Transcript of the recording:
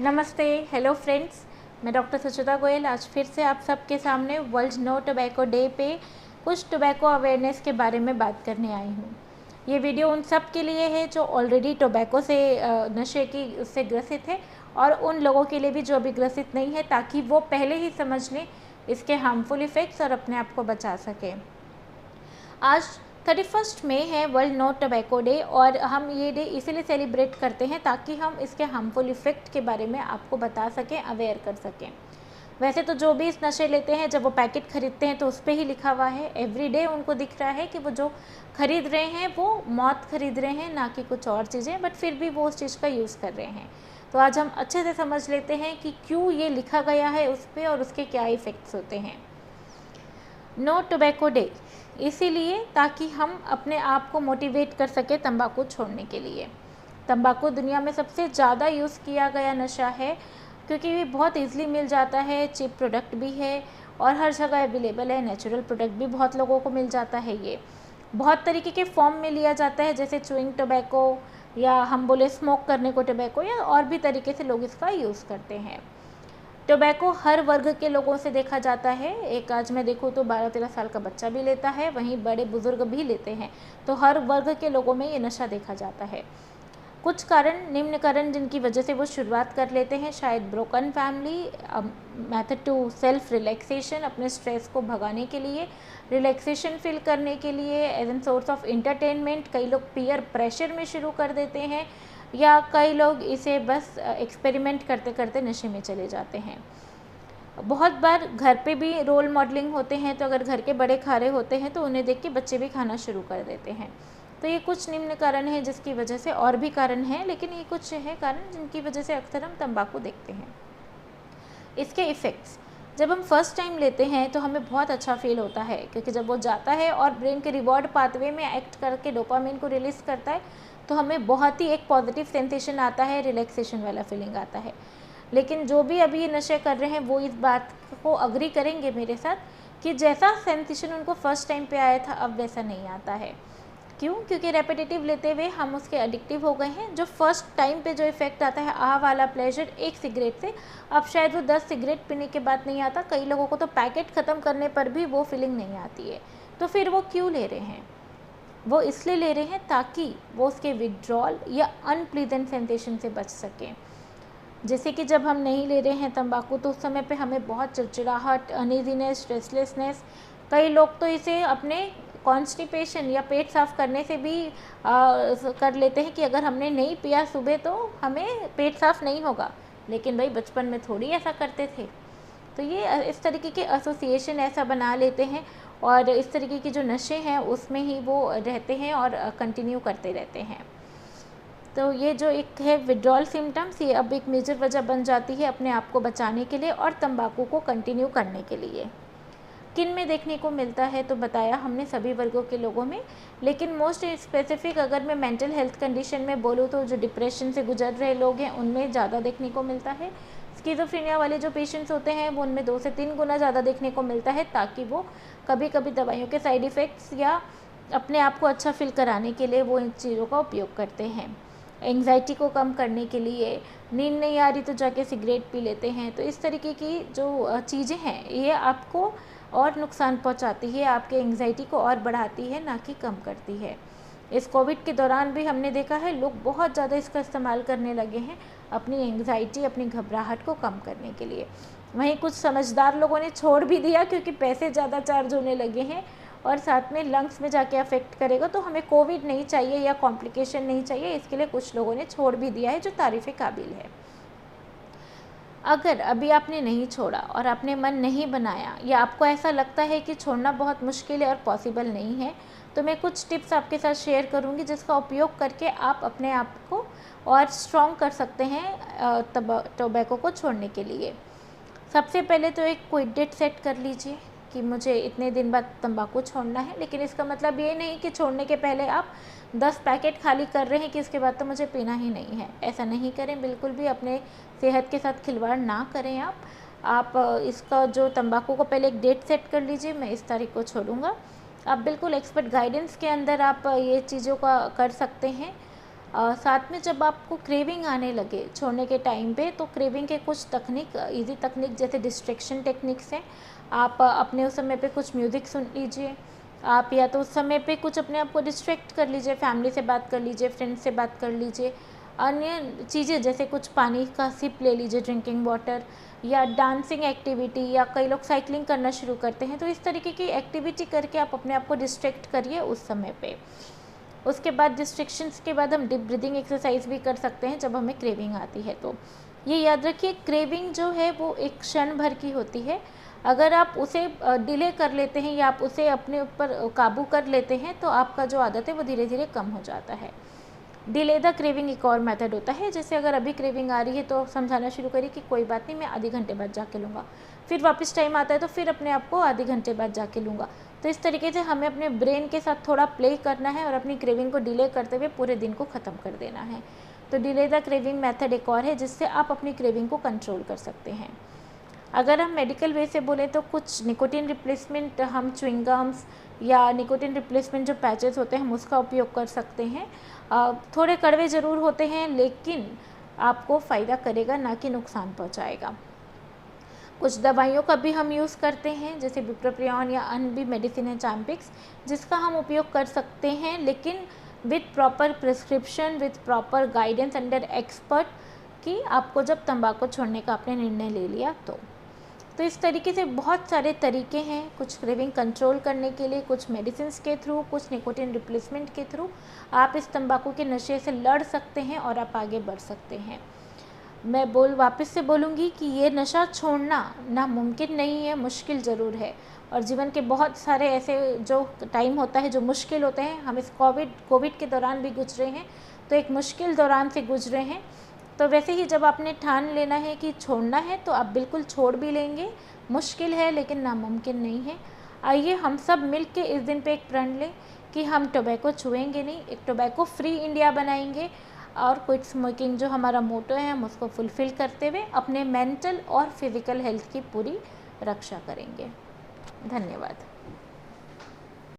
नमस्ते, hello friends. मैं doctor सुचिता गोयल आज फिर से आप सबके सामने वर्ल्ड नो टोबैको डे पे कुछ टोबैको अवेयरनेस के बारे में बात करने आई हूँ। ये वीडियो उन सब के लिए है जो ऑलरेडी टोबैको से नशे की उससे ग्रसित है और उन लोगों के लिए भी जो अभी ग्रसित नहीं है, ताकि वो पहले ही समझ लें इसके हार्मफुल इफ़ेक्ट्स और अपने आप को बचा सकें। आज 31 मई है वर्ल्ड नो टोबैको डे और हम ये डे इसीलिए सेलिब्रेट करते हैं ताकि हम इसके हार्मफुल इफ़ेक्ट के बारे में आपको बता सकें, अवेयर कर सकें। वैसे तो जो भी इस नशे लेते हैं, जब वो पैकेट खरीदते हैं तो उस पर ही लिखा हुआ है, एवरी डे उनको दिख रहा है कि वो जो खरीद रहे हैं वो मौत खरीद रहे हैं, ना कि कुछ और चीज़ें, बट फिर भी वो उस चीज़ का यूज़ कर रहे हैं। तो आज हम अच्छे से समझ लेते हैं कि क्यों ये लिखा गया है उस पर और उसके क्या इफ़ेक्ट्स होते हैं। नो टोबैको डे इसीलिए ताकि हम अपने आप को मोटिवेट कर सके तंबाकू छोड़ने के लिए। तंबाकू दुनिया में सबसे ज़्यादा यूज़ किया गया नशा है क्योंकि ये बहुत इजीली मिल जाता है, चीप प्रोडक्ट भी है और हर जगह अवेलेबल है। नेचुरल प्रोडक्ट भी बहुत लोगों को मिल जाता है। ये बहुत तरीके के फॉर्म में लिया जाता है, जैसे च्युइंग टोबैको या हम बोले स्मोक करने को टोबैको, या और भी तरीके से लोग इसका यूज़ करते हैं। टोबैको हर वर्ग के लोगों से देखा जाता है। एक आज मैं देखूँ तो 12-13 साल का बच्चा भी लेता है, वहीं बड़े बुजुर्ग भी लेते हैं। तो हर वर्ग के लोगों में ये नशा देखा जाता है। कुछ कारण, निम्न कारण जिनकी वजह से वो शुरुआत कर लेते हैं, शायद broken family, method to self relaxation, अपने स्ट्रेस को भगाने के लिए, रिलैक्सेशन फील करने के लिए, as an source of entertainment. कई लोग पीयर प्रेशर में शुरू कर देते हैं या कई लोग इसे बस एक्सपेरिमेंट करते करते नशे में चले जाते हैं। बहुत बार घर पे भी रोल मॉडलिंग होते हैं, तो अगर घर के बड़े खा रहे होते हैं तो उन्हें देख के बच्चे भी खाना शुरू कर देते हैं। तो ये कुछ निम्न कारण हैं जिसकी वजह से, और भी कारण हैं लेकिन ये कुछ है कारण जिनकी वजह से अक्सर हम तंबाकू देखते हैं। इसके इफ़ेक्ट्स, जब हम फर्स्ट टाइम लेते हैं तो हमें बहुत अच्छा फील होता है, क्योंकि जब वो जाता है और ब्रेन के रिवॉर्ड पाथवे में एक्ट करके डोपामिन को रिलीज़ करता है, तो हमें बहुत ही एक पॉजिटिव सेंसेशन आता है, रिलैक्सेशन वाला फीलिंग आता है। लेकिन जो भी अभी ये नशे कर रहे हैं वो इस बात को अग्री करेंगे मेरे साथ कि जैसा सेंसेशन उनको फर्स्ट टाइम पे आया था अब वैसा नहीं आता है। क्यों? क्योंकि रेपिटेटिव लेते हुए हम उसके एडिक्टिव हो गए हैं। जो फर्स्ट टाइम पे जो इफ़ेक्ट आता है आह वाला प्लेजर एक सिगरेट से, अब शायद वो 10 सिगरेट पीने के बाद नहीं आता। कई लोगों को तो पैकेट ख़त्म करने पर भी वो फीलिंग नहीं आती है। तो फिर वो क्यों ले रहे हैं? वो इसलिए ले रहे हैं ताकि वो उसके विड्रॉल या अनप्लीजेंट सेंसेशन से बच सकें। जैसे कि जब हम नहीं ले रहे हैं तंबाकू तो उस समय पे हमें बहुत चिड़चिड़ाहट, अनईजीनेस, रेस्टलेसनेस, कई लोग तो इसे अपने कॉन्स्टिपेशन या पेट साफ़ करने से भी कर लेते हैं कि अगर हमने नहीं पिया सुबह तो हमें पेट साफ़ नहीं होगा। लेकिन भाई बचपन में थोड़ी ऐसा करते थे। तो ये इस तरीके के एसोसिएशन ऐसा बना लेते हैं और इस तरीके की जो नशे हैं उसमें ही वो रहते हैं और कंटिन्यू करते रहते हैं। तो ये जो एक है विड्रॉल सिम्टम्स, ये अब एक मेजर वजह बन जाती है अपने आप को बचाने के लिए और तंबाकू को कंटिन्यू करने के लिए। किन में देखने को मिलता है तो बताया हमने सभी वर्गों के लोगों में, लेकिन मोस्ट स्पेसिफिक अगर मैं मेंटल हेल्थ कंडीशन में बोलूँ तो जो डिप्रेशन से गुजर रहे लोग हैं उनमें ज़्यादा देखने को मिलता है। स्किज़ोफ्रेनिया वाले जो पेशेंट्स होते हैं वो उनमें 2 से 3 गुना ज़्यादा देखने को मिलता है, ताकि वो कभी कभी दवाइयों के साइड इफ़ेक्ट्स या अपने आप को अच्छा फील कराने के लिए वो इन चीज़ों का उपयोग करते हैं। एंग्जाइटी को कम करने के लिए, नींद नहीं आ रही तो जाके सिगरेट पी लेते हैं। तो इस तरीके की जो चीज़ें हैं ये आपको और नुकसान पहुंचाती है, आपके एंग्जाइटी को और बढ़ाती है, ना कि कम करती है। इस कोविड के दौरान भी हमने देखा है लोग बहुत ज़्यादा इसका इस्तेमाल करने लगे हैं अपनी एंग्जाइटी, अपनी घबराहट को कम करने के लिए। वहीं कुछ समझदार लोगों ने छोड़ भी दिया क्योंकि पैसे ज़्यादा चार्ज होने लगे हैं और साथ में लंग्स में जाके अफेक्ट करेगा, तो हमें कोविड नहीं चाहिए या कॉम्प्लिकेशन नहीं चाहिए, इसके लिए कुछ लोगों ने छोड़ भी दिया है, जो तारीफ़ काबिल है। अगर अभी आपने नहीं छोड़ा और आपने मन नहीं बनाया या आपको ऐसा लगता है कि छोड़ना बहुत मुश्किल है और पॉसिबल नहीं है, तो मैं कुछ टिप्स आपके साथ शेयर करूंगी जिसका उपयोग करके आप अपने आप को और स्ट्रॉन्ग कर सकते हैं टोबैको को छोड़ने के लिए। सबसे पहले तो एक क्विट डेट सेट कर लीजिए कि मुझे इतने दिन बाद तंबाकू छोड़ना है, लेकिन इसका मतलब ये नहीं कि छोड़ने के पहले आप 10 पैकेट खाली कर रहे हैं कि इसके बाद तो मुझे पीना ही नहीं है। ऐसा नहीं करें, बिल्कुल भी अपने सेहत के साथ खिलवाड़ ना करें आप इसका जो तंबाकू को पहले एक डेट सेट कर लीजिए, मैं इस तारीख को छोड़ूंगा। आप बिल्कुल एक्सपर्ट गाइडेंस के अंदर आप ये चीज़ों का कर सकते हैं। साथ में जब आपको क्रेविंग आने लगे छोड़ने के टाइम पे, तो क्रेविंग के कुछ तकनीक, इजी तकनीक जैसे डिस्ट्रैक्शन टेक्निक्स हैं। आप अपने उस समय पे कुछ म्यूज़िक सुन लीजिए, आप या तो उस समय पे कुछ अपने आप को डिस्ट्रैक्ट कर लीजिए, फैमिली से बात कर लीजिए, फ्रेंड्स से बात कर लीजिए, अन्य चीज़ें जैसे कुछ पानी का सिप ले लीजिए, ड्रिंकिंग वाटर, या डांसिंग एक्टिविटी, या कई लोग साइकिलिंग करना शुरू करते हैं। तो इस तरीके की एक्टिविटी करके आप अपने आप को डिस्ट्रैक्ट करिए उस समय पे। उसके बाद डिस्ट्रैक्शंस के बाद हम डीप ब्रीदिंग एक्सरसाइज भी कर सकते हैं जब हमें क्रेविंग आती है। तो ये याद रखिए, क्रेविंग जो है वो एक क्षण भर की होती है। अगर आप उसे डिले कर लेते हैं या आप उसे अपने ऊपर काबू कर लेते हैं, तो आपका जो आदत है वो धीरे धीरे कम हो जाता है। डिले द क्रेविंग एक और मेथड होता है, जैसे अगर अभी क्रेविंग आ रही है तो समझाना शुरू करिए कि कोई बात नहीं, मैं आधे घंटे बाद जाके लूँगा। फिर वापस टाइम आता है तो फिर अपने आप को आधे घंटे बाद जाके लूँगा। तो इस तरीके से हमें अपने ब्रेन के साथ थोड़ा प्ले करना है और अपनी क्रेविंग को डिले करते हुए पूरे दिन को ख़त्म कर देना है। तो डिले द क्रेविंग मेथड एक और है जिससे आप अपनी क्रेविंग को कंट्रोल कर सकते हैं। अगर हम मेडिकल वे से बोलें तो कुछ निकोटिन रिप्लेसमेंट, हम च्युइंगम्स या निकोटिन रिप्लेसमेंट जो पैचेस होते हैं हम उसका उपयोग कर सकते हैं। थोड़े कड़वे ज़रूर होते हैं लेकिन आपको फ़ायदा करेगा, ना कि नुकसान पहुंचाएगा। कुछ दवाइयों का भी हम यूज़ करते हैं जैसे बुप्रोपियन या अन्य भी मेडिसिन है चैम्पिक्स, जिसका हम उपयोग कर सकते हैं, लेकिन with proper prescription, with proper guidance under expert, कि आपको जब तंबाकू छोड़ने का आपने निर्णय ले लिया तो इस तरीके से बहुत सारे तरीके हैं कुछ क्रेविंग कंट्रोल करने के लिए, कुछ मेडिसिन के थ्रू, कुछ निकोटिन रिप्लेसमेंट के थ्रू आप इस तंबाकू के नशे से लड़ सकते हैं और आप आगे बढ़ सकते हैं। मैं वापस से बोलूँगी कि ये नशा छोड़ना नामुमकिन नहीं है, मुश्किल ज़रूर है। और जीवन के बहुत सारे ऐसे जो टाइम होता है जो मुश्किल होते हैं, हम इस कोविड के दौरान भी गुजरे हैं, तो एक मुश्किल दौरान से गुजरे हैं। तो वैसे ही जब आपने ठान लेना है कि छोड़ना है तो आप बिल्कुल छोड़ भी लेंगे। मुश्किल है लेकिन नामुमकिन नहीं है। आइए हम सब मिल के इस दिन पे एक प्रण लें कि हम टोबैको छुएंगे नहीं, एक टोबैको फ्री इंडिया बनाएंगे और क्विट स्मोकिंग जो हमारा मोटो है हम उसको फुलफ़िल करते हुए अपने मेंटल और फिज़िकल हेल्थ की पूरी रक्षा करेंगे। धन्यवाद।